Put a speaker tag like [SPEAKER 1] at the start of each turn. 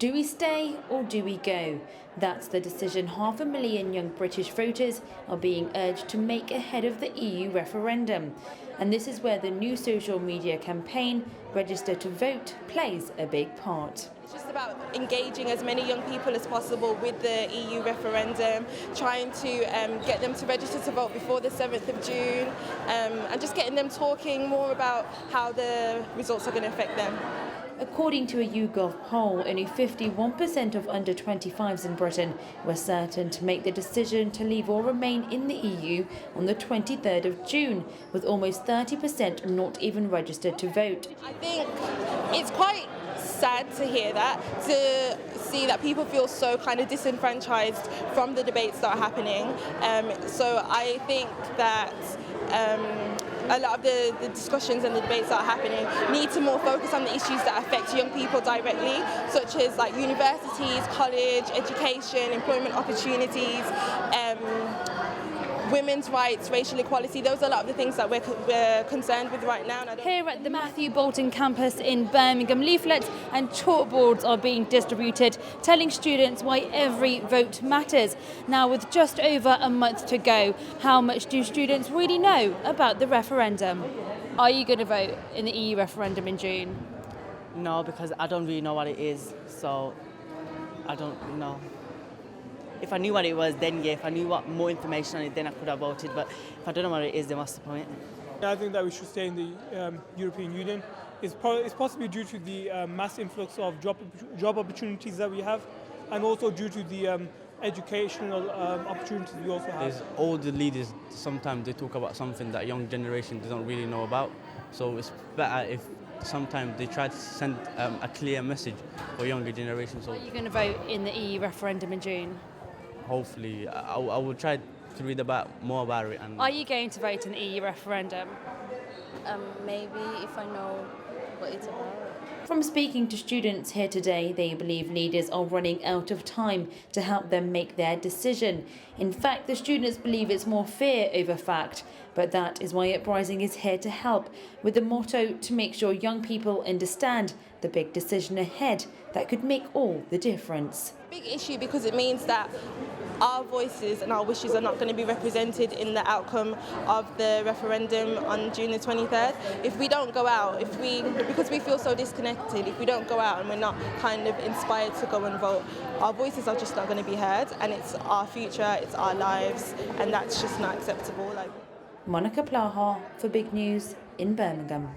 [SPEAKER 1] Do we stay or do we go? That's the decision 500,000 young British voters are being urged to make ahead of the EU referendum. And this is where the new social media campaign, Register to Vote, plays a big part.
[SPEAKER 2] It's just about engaging as many young people as possible with the EU referendum, trying to get them to register to vote before the 7th of June, and just getting them talking more about how the results are going to affect them.
[SPEAKER 1] According to a YouGov poll, only 51% of under 25s in Britain were certain to make the decision to leave or remain in the EU on the 23rd of June, with almost 30% not even registered to vote.
[SPEAKER 2] I think it's quite sad to hear that, to see that people feel so kind of disenfranchised from the debates that are happening. So I think that a lot of the discussions and the debates that are happening need to more focus on the issues that affect young people directly, such as like universities, college, education, employment opportunities, women's rights, racial equality. Those are a lot of the things that we're concerned with right now.
[SPEAKER 1] Here at the Matthew Bolton campus in Birmingham, leaflets and chalkboards are being distributed, telling students why every vote matters. Now, with just over a month to go, how much do students really know about the referendum? Are you going to vote in the EU referendum in June?
[SPEAKER 3] No, because I don't really know what it is, so I don't know. If I knew what it was, then yeah. If I knew what more information on it, then I could have voted. But if I don't know what it is, then what's the point?
[SPEAKER 4] I think that we should stay in the European Union. It's possibly due to the mass influx of job opportunities that we have, and also due to the educational opportunities we also have.
[SPEAKER 5] There's older leaders, sometimes they talk about something that young generation doesn't really know about. So it's better if sometimes they try to send a clear message for younger generations. So
[SPEAKER 1] are you going to vote in the EU referendum in June?
[SPEAKER 5] hopefully I will try to read more about it. And
[SPEAKER 1] are you going to vote in the EU referendum?
[SPEAKER 6] Maybe if I know what it's about.
[SPEAKER 1] From speaking to students here today, they believe leaders are running out of time to help them make their decision. In fact, the students believe it's more fear over fact, but that is why UpRising is here to help, with the motto to make sure young people understand the big decision ahead that could make all the difference.
[SPEAKER 2] Big issue because it means that our voices and our wishes are not going to be represented in the outcome of the referendum on June the 23rd. If we don't go out, because we feel so disconnected, if we don't go out and we're not kind of inspired to go and vote, our voices are just not going to be heard, and it's our future, it's our lives, and that's just not acceptable.
[SPEAKER 1] Monica Plaha for Big News in Birmingham.